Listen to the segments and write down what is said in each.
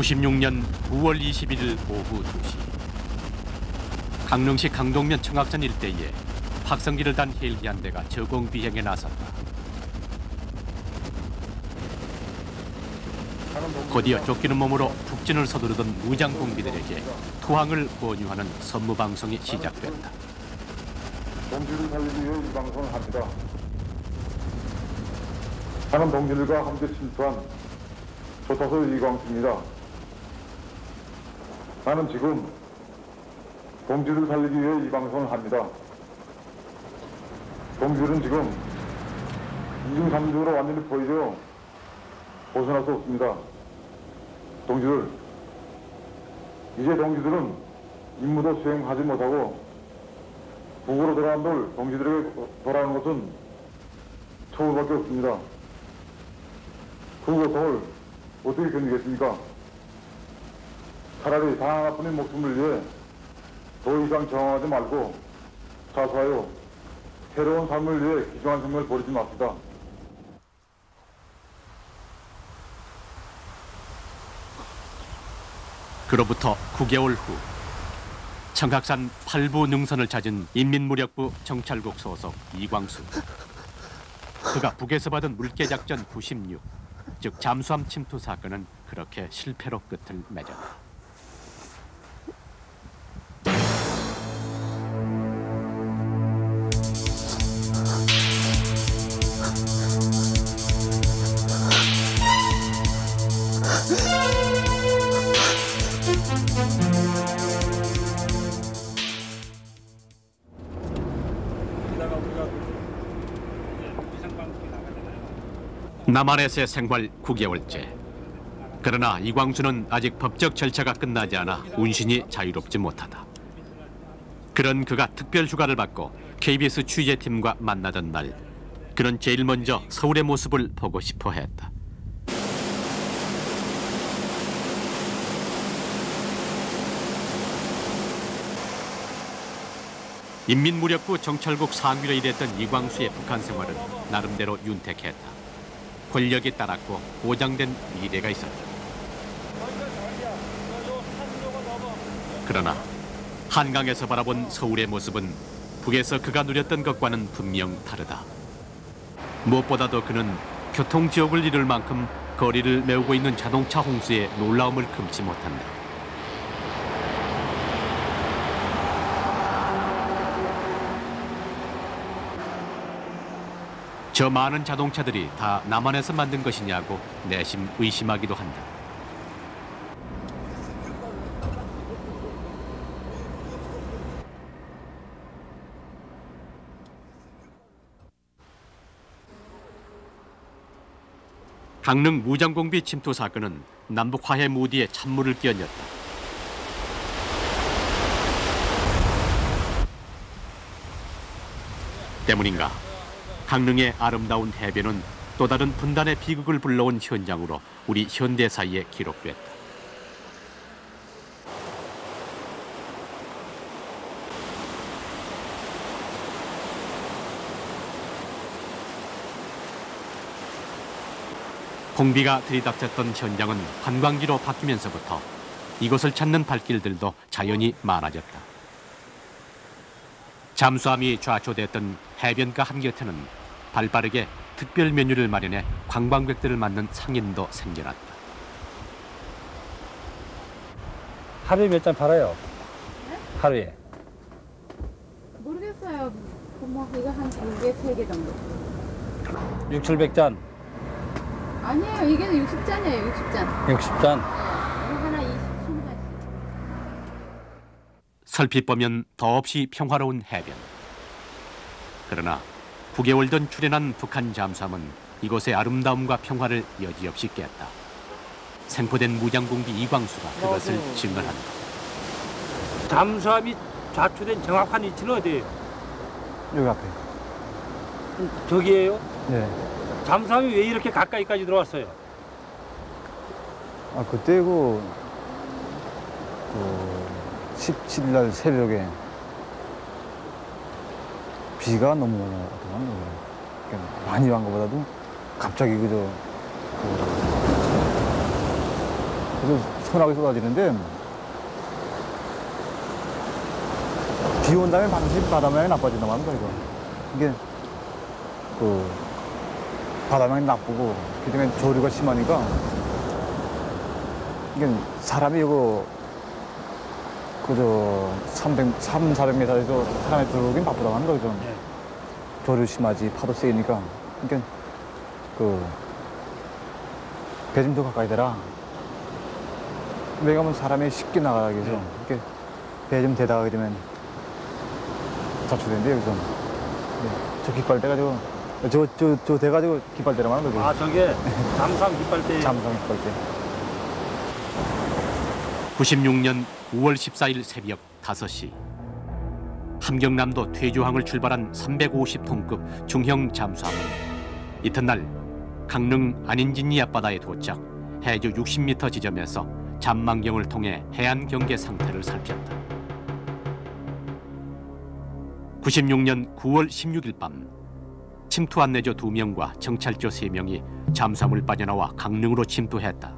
96년 9월 21일 오후 2시 강릉시 강동면 청학전 일대에 확성기를 단 헬기 한 대가 저공 비행에 나섰다. 곧이어 쫓기는 몸으로 북진을 서두르던 무장공비들에게 투항을 권유하는 선무방송이 시작됐다. 동지를 살리기 위해 이 방송을 합니다. 하는 동지들과 함께 침투한 조타소 이광수입니다. 나는 지금 동지를 살리기 위해 이 방송을 합니다. 동지들은 지금 2중 3중으로 완전히 포위되어 벗어날 수 없습니다. 동지들, 이제 동지들은 임무도 수행하지 못하고 북으로 돌아온 돌 동지들에게 돌아오는 것은 처우밖에 없습니다. 그 고통을 어떻게 견디겠습니까? 차라리 단 하나뿐인 목숨을 위해 더 이상 저항하지 말고 자수하여 새로운 삶을 위해 귀중한 생명을 버리지 맙시다. 그로부터 9개월 후 청학산 8부 능선을 찾은 인민무력부 정찰국 소속 이광수. 그가 북에서 받은 물개작전 96, 즉 잠수함 침투 사건은 그렇게 실패로 끝을 맺었다. 남한에서의 생활 9개월째. 그러나 이광수는 아직 법적 절차가 끝나지 않아 운신이 자유롭지 못하다. 그런 그가 특별 휴가를 받고 KBS 취재팀과 만나던 날, 그는 제일 먼저 서울의 모습을 보고 싶어 했다. 인민무력부 정찰국 상위로 일했던 이광수의 북한 생활은 나름대로 윤택했다. 권력이 따랐고 보장된 미래가 있었다. 그러나 한강에서 바라본 서울의 모습은 북에서 그가 누렸던 것과는 분명 다르다. 무엇보다도 그는 교통지옥을 이룰 만큼 거리를 메우고 있는 자동차 홍수에 놀라움을 금치 못한다. 저 많은 자동차들이 다 남한에서 만든 것이냐고 내심 의심하기도 한다. 강릉 무장공비 침투 사건은 남북 화해 무드에 찬물을 끼얹었다. 때문인가? 강릉의 아름다운 해변은 또 다른 분단의 비극을 불러온 현장으로 우리 현대사에 기록됐다. 공비가 들이닥쳤던 현장은 관광지로 바뀌면서부터 이곳을 찾는 발길들도 자연히 많아졌다. 잠수함이 좌초됐던 해변가 한곁에는 발빠르게 특별 메뉴를 마련해 관광객들을 맞는 상인도 생겨났다. 하루에 몇 잔 팔아요? 네? 하루에? 모르겠어요. 뭐 이거 한 2개, 3개 정도. 6, 700잔? 아니에요. 이게 60잔이에요. 60잔. 60잔? 네. 하나 20잔씩. 설핏 보면 더없이 평화로운 해변. 그러나 9개월 전 출현한 북한 잠수함은 이곳의 아름다움과 평화를 여지없이 깼다. 생포된 무장공비 이광수가 그것을 증언한다. 잠수함이 좌초된 정확한 위치는 어디예요? 여기 앞에. 저기예요? 네. 잠수함이 왜 이렇게 가까이까지 들어왔어요? 아, 그때 그 17일 날 새벽에 비가 너무 어떡한 거예요. 많이 간 것보다도 갑자기 그저 엄청나게 쏟아지는데 비 온 다음에 반드시 바다 모양이 나빠진다고 합니다, 이거. 이게 그 바다 모양이 나쁘고 그다음에 조류가 심하니까 이게 사람이 이거 그저 400m에서 사람이 들어오긴 바쁘다고 합니다, 그죠? 네. 조류 심하지, 파도 세니까. 그러니까 배 좀 더 가까이 대라. 왜냐면 사람이 쉽게 나가기 위해서 이렇게 배 좀 대다가게 되면 자초된대요, 여기서. 네. 저 깃발대 가지고 저 대 가지고 깃발대라고 하는 거죠. 아, 저게 잠수함 깃발대. 잠수함 깃발대. 96년 5월 14일 새벽 5시 함경남도 퇴조항을 출발한 350톤급 중형 잠수함은 이튿날 강릉 안인진리 앞바다에 도착 해저 60m 지점에서 잠망경을 통해 해안 경계 상태를 살폈다. 96년 9월 16일 밤 침투 안내조 2명과 정찰조 3명이 잠수함을 빠져나와 강릉으로 침투했다.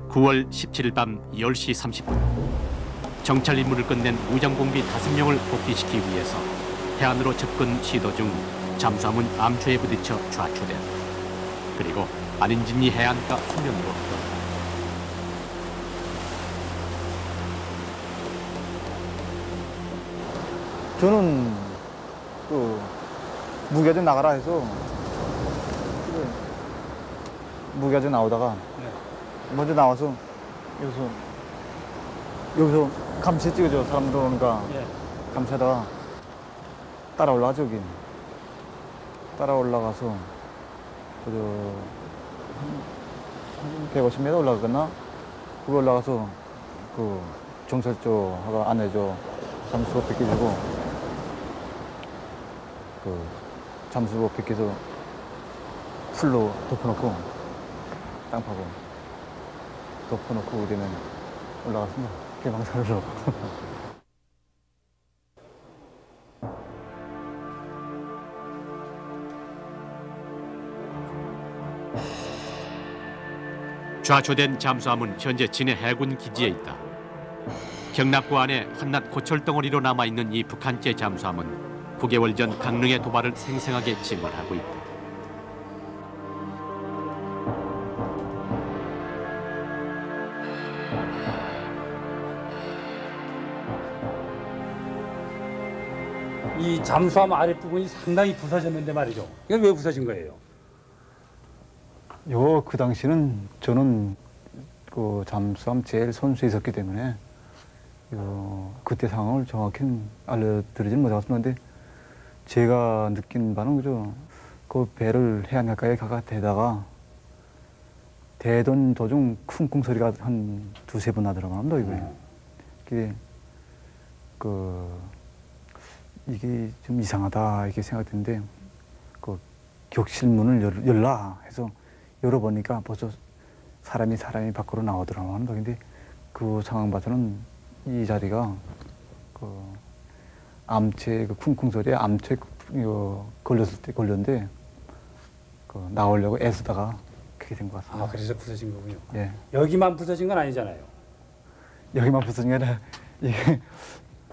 9월 17일 밤 10시 30분 정찰 임무를 끝낸 무장공비 5명을 복귀시키기 위해서 해안으로 접근 시도 중 잠수함은 암초에 부딪혀 좌초된다. 그리고 안인진리 해안가 수면으로 떴다. 저는 그 무기가 좀 나가라 해서 무기가 좀 나오다가 먼저 나와서 여기서 감시 찍어줘. 사람 들어오니까 예. 감시하다가 따라 올라가죠, 여기. 따라 올라가서 그저 한 150m 올라갔나? 거기 올라가서 그 정찰조하고 안내조 잠수부 벗겨주고 그 잠수부 벗겨서 풀로 덮어놓고 땅 파고 덮어놓고 그러면 올라갔습니다. 개방선으로. 좌초된 잠수함은 현재 진해 해군 기지에 있다. 경납고 안에 한낱 고철덩어리로 남아있는 이 북한제 잠수함은 9개월 전 강릉의 도발을 생생하게 증언하고 있다. 이 잠수함 아랫부분이 상당히 부서졌는데 말이죠. 이건 왜 부서진 거예요? 그 당시는 저는 그 잠수함 제일 선수에 있었기 때문에 그때 상황을 정확히 알려드리지는 못했었는데 제가 느낀 바는 그죠. 그 배를 해안 가까이에 대다가 대던 도중 쿵쿵 소리가 한 2-3번 나더라고요. 이게 이게 좀 이상하다 이렇게 생각했는데 그 격실문을 열라 해서 열어보니까 벌써 사람이 밖으로 나오더라고요. 근데 그 상황 봐서는 이 자리가 그 암체 그 쿵쿵 소리에 암체 걸렸을 때 걸렸는데 그 나오려고 애쓰다가 그렇게 된 것 같습니다. 아, 그래서 부서진 거군요. 예. 여기만 부서진 건 아니잖아요. 여기만 부서진 게 아니라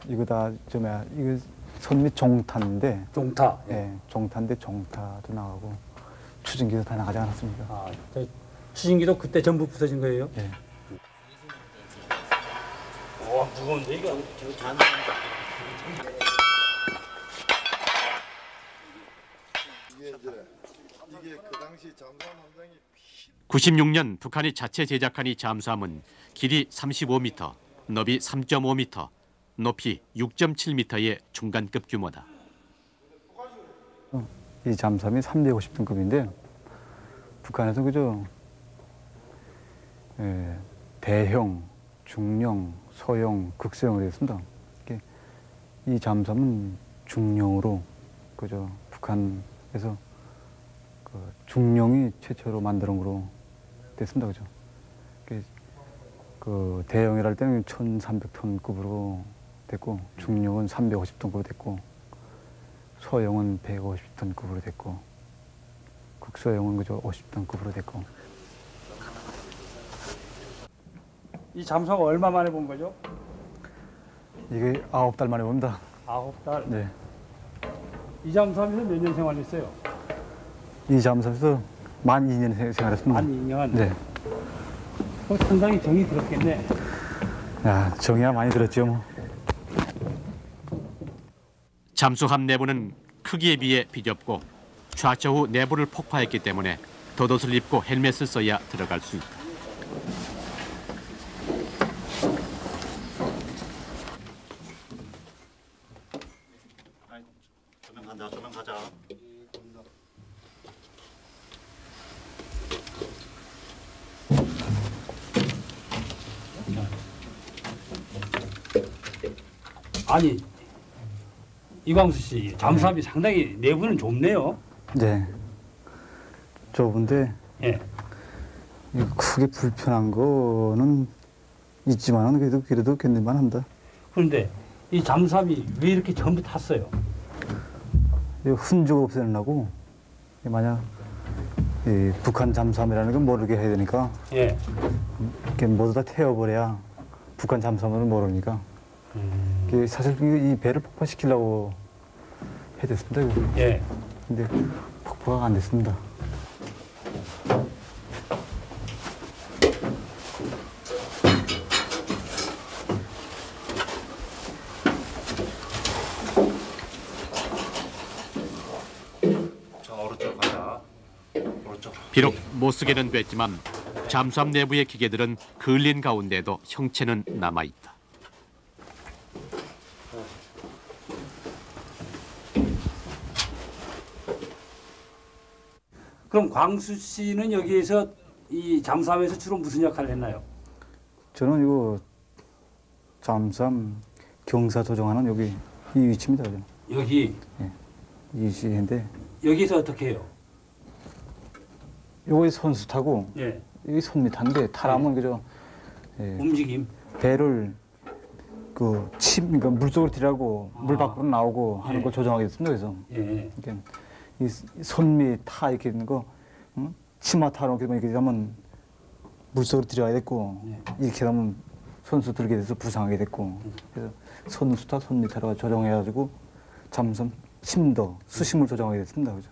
이거 다 이거 선미 종탄인데 종타. 예, 종탄인데 종타도 나가고 추진기도 다 나가지 않았습니까? 아, 추진기도 그때 전부 부서진 거예요? 예. 와, 무거운데 이거. 96년 북한이 자체 제작한 이 잠수함은 길이 35m, 너비 3.5m, 높이 6.7m의 중간급 규모다. 이 잠수함이 350톤급인데 북한에서 그저 대형, 중형, 소형, 극소형으로 있습니다. 이 잠수함은 중형으로 그저 북한에서 그 중형이 최초로 만드는 거로 됐습니다. 그죠? 그 대형이랄 때는 1,300톤급으로 됐고 중형은 350톤급으로 됐고 소형은 150톤급으로 됐고 극소형은 그저 50톤급으로 됐고 이 잠수함 얼마 만에 본 거죠? 이게 9달 만에 봅니다. 9달. 네. 이 잠수함에서 몇 년 생활했어요? 이 잠수함에서 만 2년 생활했습니다. 만 2년. 네. 상당히 정이 들었겠네. 야, 정이야 많이 들었죠, 뭐. 잠수함 내부는 크기에 비해 비좁고 좌초우 내부를 폭파했기 때문에 덧옷을 입고 헬멧을 써야 들어갈 수 있다. 조명 가자. 아니, 이광수 씨, 잠수함이 상당히 내부는 좁네요. 네. 좁은데 예. 크게 불편한 거는 있지만은 그래도 견딜만 합니다. 그런데 이 잠수함이 왜 이렇게 전부 탔어요? 흔적 없애려고 만약 이 북한 잠수함이라는 걸 모르게 해야 되니까 예. 이렇게 모두 다 태워버려야 북한 잠수함을 모르니까 이게 사실 이 배를 폭파시키려고 해야 됐습니다. 이거. 예. 근데 폭파가 안 됐습니다. 저 오른쪽 가자. 오른쪽. 비록 못 쓰게는 됐지만 잠수함 내부의 기계들은 그을린 가운데도 형체는 남아있다. 그럼 광수 씨는 여기에서 이 잠수함에서 주로 무슨 역할을 했나요? 저는 이거 잠수함 경사 조정하는 여기 이 위치입니다. 그죠? 여기 이 위치인데 여기서 어떻게 해요? 요게 선수 타고 예. 여기 손 밑인데 타라면 그죠? 예, 움직임. 배를 그러니까 물속으로 들이라고 물 밖으로 나오고 하는 예. 걸 조정하게 됐습니다. 그래서 예. 그러니까 이 손밑 타 이렇게 있는 거 치마 타로 이렇게 하면 물속으로 들어가야 됐고 이렇게 하면 손수 들게 돼서 부상하게 됐고 그래서 손수 타 손밑 타로 조정해가지고 잠수함 심도 수심을 조정하게 됐습니다. 그죠?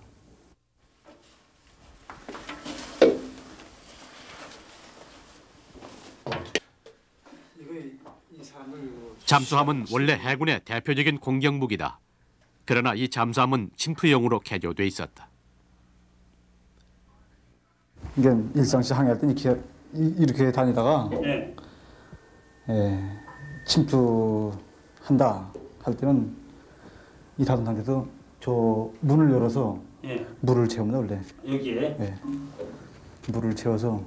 잠수함은 원래 해군의 대표적인 공격 무기다. 그러나 이 잠수함은 침투용으로 개조돼 있었다. 이게 일상시 항해할 때 이렇게 다니다가 예. 침투한다 할 때는 이 닫은 상태에서 저 문을 열어서 예. 물을 채웁니다. 원래 여기에. 예. 물을 채워서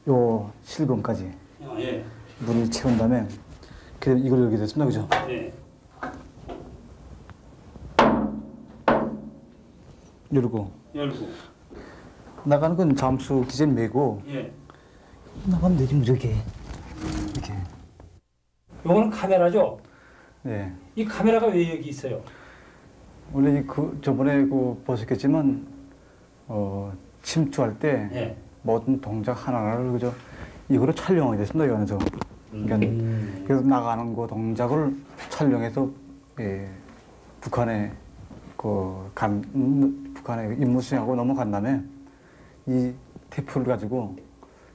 요 실검까지 예. 물을 채운 다음에 그래 이걸 열게 됐습니다. 그죠? 예. 열고 열고. 나가는 건 잠수 기재 메고 예. 나가면 되지 뭐 이렇게 요거는 카메라죠? 네. 이 카메라가 왜 여기 있어요? 원래 저번에 보셨겠지만 침투할 때 예. 모든 동작 하나하나를 그저 이거로 촬영하게 됐습니다. 이 안에서. 그러니까 그래서 나가는 거 동작을 촬영해서 북한에 북한에 임무 수행하고 넘어간 다음에 이 테이프를 가지고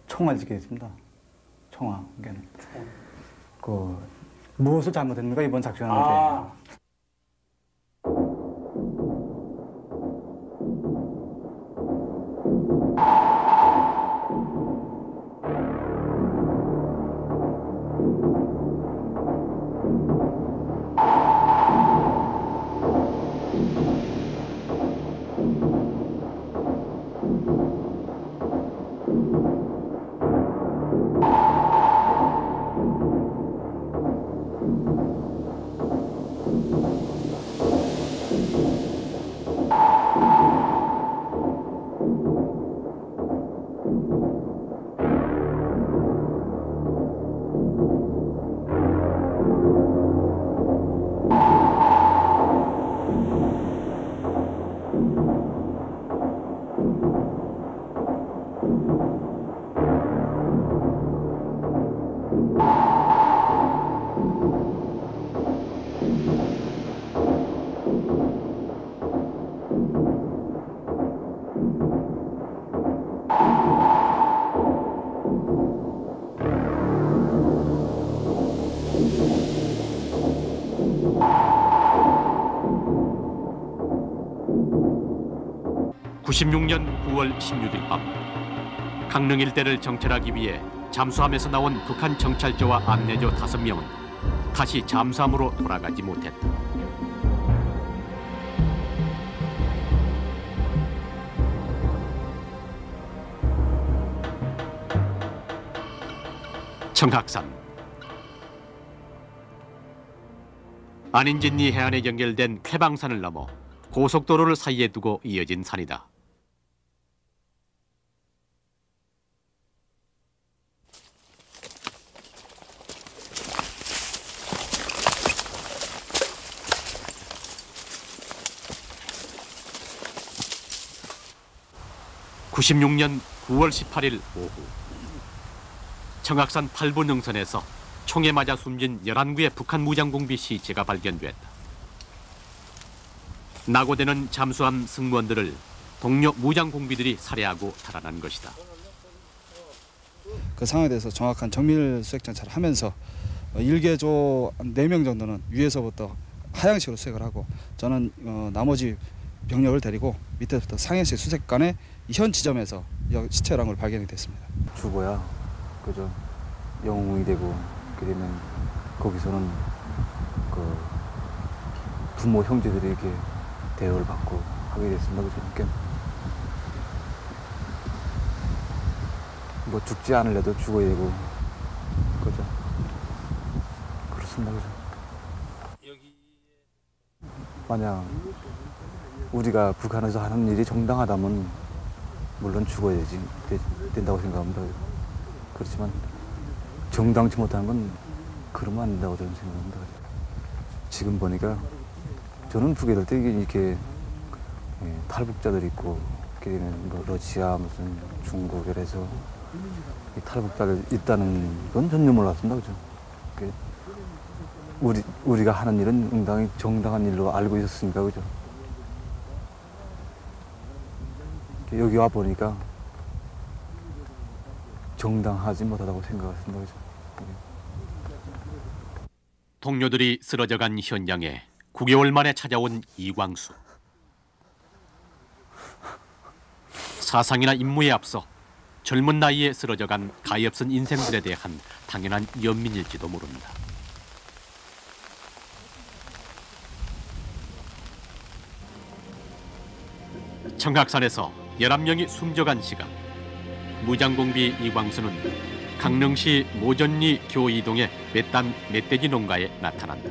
총알 짓게 됐습니다. 총알. 그러니까 무엇을 잘못했는가 이번 작전하는데. 아. (96년 9월 16일) 밤 강릉 일대를 정찰하기 위해 잠수함에서 나온 북한 정찰조와 안내조 5명은 다시 잠수함으로 돌아가지 못했다. 청학산. 안인진리 해안에 연결된 쾌방산을 넘어 고속도로를 사이에 두고 이어진 산이다. (96년 9월 18일) 오후 청학산 8부 능선에서 총에 맞아 숨진 11구의 북한 무장공비 시체가 발견됐다. 낙오되는 잠수함 승무원들을 동료 무장공비들이 살해하고 탈환한 것이다. 그 상황에 대해서 정확한 정밀 수색 정찰을 하면서 일개조 4명 정도는 위에서부터 하향식으로 수색을 하고 저는 나머지 병력을 데리고 밑에부터 상향식 수색관의 현 지점에서 시체라는 걸 발견이 됐습니다. 죽어야 그저 영웅이 되고 그러면 거기서는 그 부모 형제들이 이렇게 대우를 받고 하게 됐습니다. 그러니까 뭐 죽지 않으려도 죽어야 되고 그죠. 그렇습니다. 그죠. 만약 우리가 북한에서 하는 일이 정당하다면 물론 죽어야 된다고 생각합니다. 그렇지만 정당치 못하는 건 그러면 안 된다고 저는 생각합니다. 지금 보니까 저는 북에 될 때 이렇게 탈북자들이 있고 뭐 러시아 무슨 중국 이래서 탈북자들 있다는 건 전혀 몰랐습니다. 그죠? 우리가 하는 일은 응당히 정당한 일로 알고 있었으니까 그죠? 여기 와 보니까 정당하지 못하다고 생각했습니다. 그죠? 동료들이 쓰러져간 현장에 9개월 만에 찾아온 이광수. 사상이나 임무에 앞서 젊은 나이에 쓰러져간 가엾은 인생들에 대한 당연한 연민일지도 모릅니다. 청학산에서 11명이 숨져간 시각, 무장공비 이광수는 강릉시 모전리 교이동의 멧돼지 농가에 나타난다.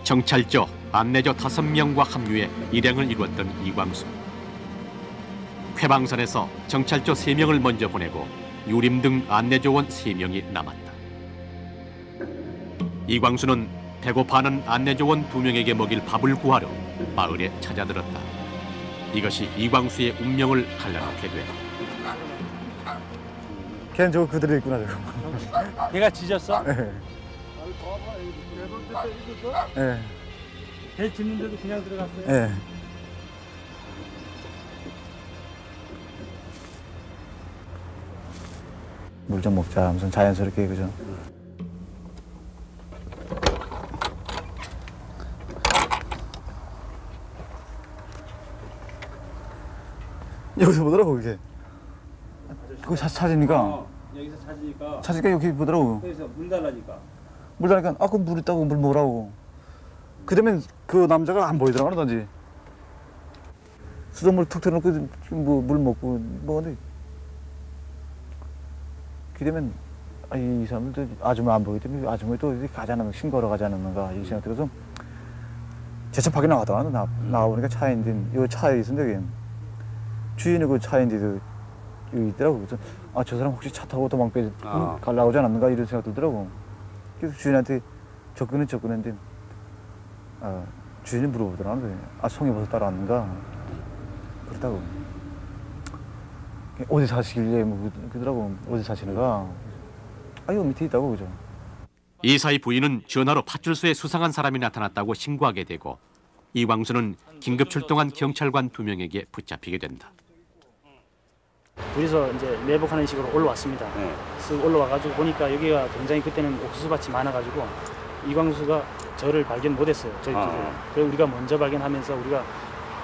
정찰조, 안내조 5명과 합류해 일행을 이루었던 이광수. 쾌방산에서 정찰조 3명을 먼저 보내고 유림 등 안내조원 3명이 남았다. 이광수는 배고파하는 안내조원 2명에게 먹일 밥을 구하러 마을에 찾아들었다. 이것이 이광수의 운명을 갈라놓게 돼. 걔는 저거 그대로 있구나 저거. 걔가 짖었어? 네. 네. 걔 짖는데도 그냥 들어갔어요? 네. 물 좀 먹자 무슨 자연스럽게 그죠. 여기서 보더라고 이게. 그거 찾으니까. 여기서 찾으니까. 찾으니까 여기 보더라고. 그래서 물 달라니까. 물 달니까 아 그 물 있다고 물 먹으라고. 그러면 그 남자가 안 보이더라고 그러던지. 수돗물 툭 틀어놓고 뭐 물 먹고 뭐근데. 그러면 이 사람들 아줌마 안 보기 때문에 아줌마 또 가자는 신고하러 가자는가 이 생각 들어서 제차 밖에 나가더라. 나와보니까 차인데 이 차에 있었는데 주인이 그 차인데도 여기 있더라고. 그래서 아 저 사람 혹시 차 타고 도망 가려고 하지 않았는가 이런 생각 들더라고. 그래서 주인한테 접근했는데 주인이 물어보더라. 아 송이버섯 따라왔는가 그렇다고. 어디 사시길래 뭐 그러더라고. 어디 사시는가. 아 요 밑에 있다고 그죠. 이 사이 부인은 전화로 파출소에 수상한 사람이 나타났다고 신고하게 되고 이광수는 긴급 출동한 경찰관 2명에게 붙잡히게 된다. 둘이서 이제 매복하는 식으로 올라왔습니다. 쓱 올라와가지고 보니까 여기가 굉장히 그때는 옥수수밭이 많아가지고 이광수가 저를 발견 못했어요. 저희 둘을. 그래서 우리가 먼저 발견하면서 우리가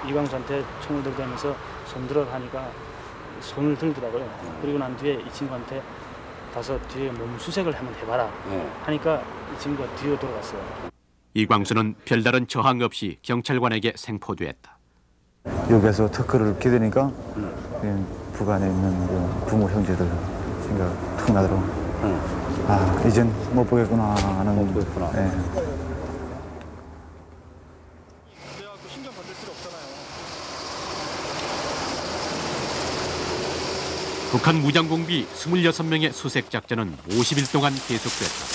이광수한테 총을 들고 다니면서 손 들어 하니까 손을 들더라고요. 그리고 난 뒤에 이 친구한테 가서 뒤에 몸 수색을 한번 해봐라 하니까 이 친구가 뒤로 돌아갔어요. 이광수는 별다른 저항 없이 경찰관에게 생포되었다. 여기서 특허를 기대니까 북한에 있는 그 부모 형제들 생각 툭 나더라고. 아, 이젠 못 보겠구나 하는. 못 보겠구나. 네. 북한 무장공비 26명의 수색 작전은 50일 동안 계속됐다.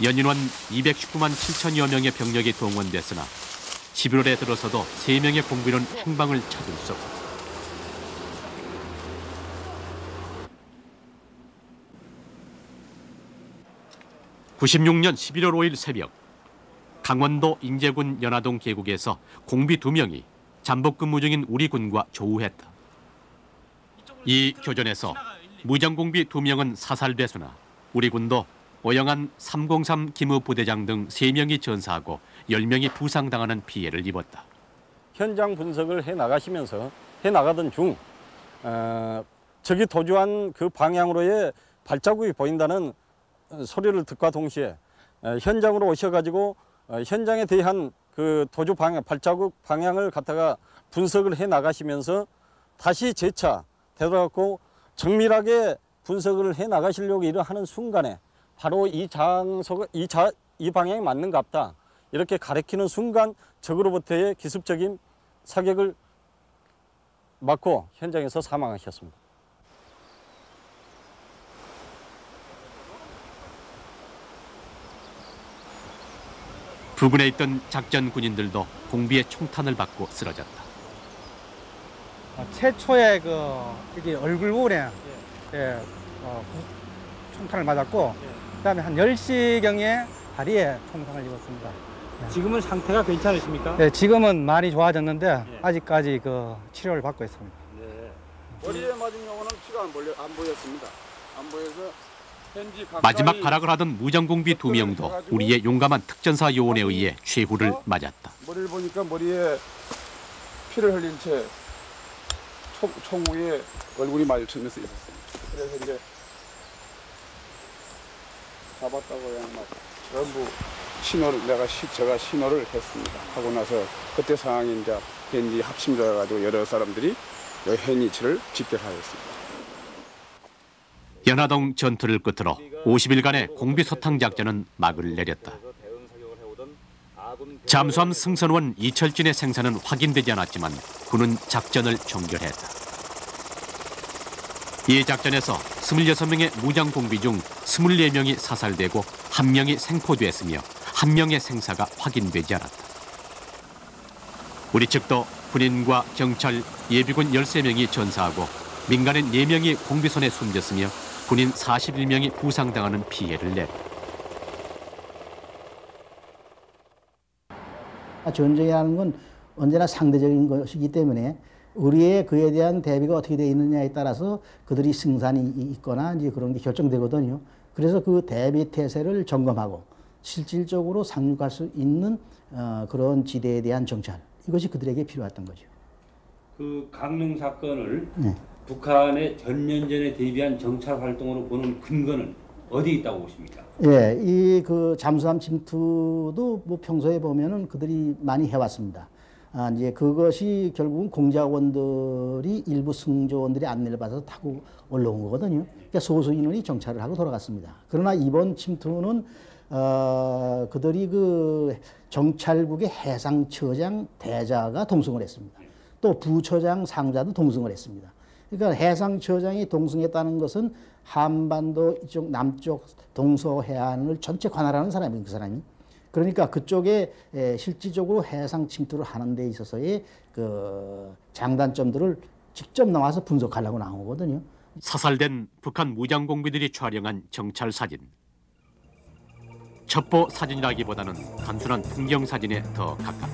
연인원 219만 7천여 명의 병력이 동원됐으나 11월에 들어서도 3명의 공비는 행방을 찾을 수 없었다. 96년 11월 5일 새벽 강원도 인제군 연화동 계곡에서 공비 2명이 잠복 근무 중인 우리 군과 조우했다. 이 교전에서 무장공비 2명은 사살되으나 우리 군도 오영한 303 기무 부대장 등 3명이 전사하고 10명이 부상당하는 피해를 입었다. 현장 분석을 해 나가던 중 적이 도주한 그 방향으로의 발자국이 보인다는 소리를 듣과 동시에 현장으로 오셔가지고 현장에 대한 그 도주 방향, 발자국 방향을 갖다가 분석을 해 나가시면서 다시 재차 되돌아갔고 정밀하게 분석을 해 나가시려고 일을 하는 순간에 바로 이 방향이 맞는갑다 이렇게 가리키는 순간 적으로부터의 기습적인 사격을 맞고 현장에서 사망하셨습니다. 부근에 있던 작전 군인들도 공비의 총탄을 받고 쓰러졌다. 최초의 이게 얼굴 부분에 총탄을 맞았고 그다음에 한 10시경에 다리에 총상을 입었습니다. 지금은 상태가 괜찮으십니까? 네, 지금은 많이 좋아졌는데 아직까지 치료를 받고 있습니다. 네. 머리에 맞은 경우는 피가 안 보였습니다. 안 보여서 마지막 발악을 하던 무장공비 2명도 우리의 용감한 특전사 요원에 의해 최후를 맞았다. 머리를 보니까 머리에 피를 흘린 채 총 위에 얼굴이 마주치면서 있었습니다. 그래서 이제 잡았다고 그냥 막 전부 제가 신호를 했습니다. 하고 나서 그때 상황이 이제 현지 합심되어가지고 여러 사람들이 현이치를 집결하였습니다. 연화동 전투를 끝으로 50일간의 공비 소탕 작전은 막을 내렸다. 잠수함 승선원 이철진의 생사는 확인되지 않았지만 군은 작전을 종결했다. 이 작전에서 26명의 무장공비 중 24명이 사살되고 1명이 생포됐으며 1명의 생사가 확인되지 않았다. 우리 측도 군인과 경찰, 예비군 13명이 전사하고 민간인 4명이 공비선에 숨졌으며 군인 41명이 부상당하는 피해를 냈다. 전쟁이라는 건 언제나 상대적인 것이기 때문에 우리의 그에 대한 대비가 어떻게 되어 있느냐에 따라서 그들이 승산이 있거나 이제 그런 게 결정되거든요. 그래서 그 대비 태세를 점검하고 실질적으로 상륙할 수 있는 그런 지대에 대한 정찰, 이것이 그들에게 필요했던 거죠. 그 강릉 사건을 북한의 전면전에 대비한 정찰 활동으로 보는 근거는 어디 있다고 보십니까? 예, 이 잠수함 침투도 평소에 보면은 그들이 많이 해왔습니다. 이제 그것이 결국은 공작원들이 일부 승조원들이 안내를 받아서 타고 올라온 거거든요. 그러니까 소수 인원이 정찰을 하고 돌아갔습니다. 그러나 이번 침투는 그들이 정찰국의 해상처장 대자가 동승을 했습니다. 또 부처장 상자도 동승을 했습니다. 그러니까 해상처장이 동승했다는 것은 한반도 이쪽 남쪽 동서해안을 전체 관할하는 사람이에요, 그 사람이. 그러니까 그쪽에 실질적으로 해상 침투를 하는 데 있어서의 장단점들을 직접 나와서 분석하려고 나온 거거든요. 사살된 북한 무장공비들이 촬영한 정찰 사진. 첩보 사진이라기보다는 단순한 풍경 사진에 더 가깝다.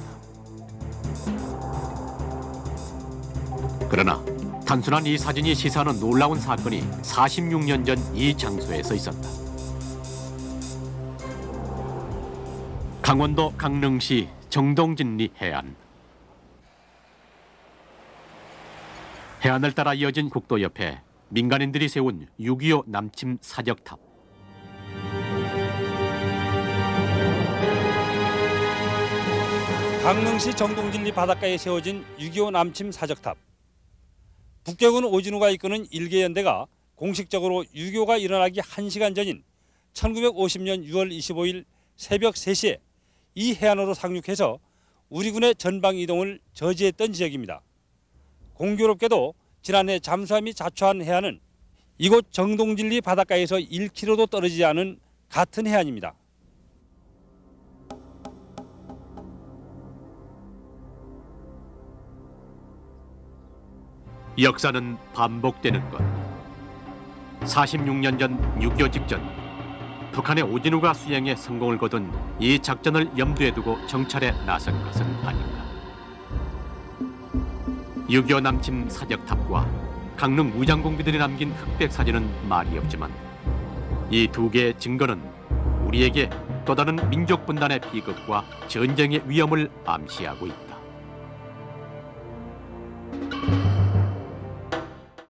그러나 단순한 이 사진이 시사하는 놀라운 사건이 46년 전 이 장소에서 있었다. 강원도 강릉시 정동진리 해안. 해안을 따라 이어진 국도 옆에 민간인들이 세운 6.25 남침 사적탑. 강릉시 정동진리 바닷가에 세워진 6.25 남침 사적탑. 북경은 오진우가 이끄는 일개연대가 공식적으로 6.25가 일어나기 1시간 전인 1950년 6월 25일 새벽 3시에 이 해안으로 상륙해서 우리 군의 전방 이동을 저지했던 지역입니다. 공교롭게도 지난해 잠수함이 자초한 해안은 이곳 정동진리 바닷가에서 1km도 떨어지지 않은 같은 해안입니다. 역사는 반복되는 것. 46년 전 6.25 직전 북한의 오진우가 수행에 성공을 거둔 이 작전을 염두에 두고 정찰에 나선 것은 아닌가. 6.25 남침 사적탑과 강릉 무장공비들이 남긴 흑백 사진은 말이 없지만 이 두 개의 증거는 우리에게 또 다른 민족 분단의 비극과 전쟁의 위험을 암시하고 있다.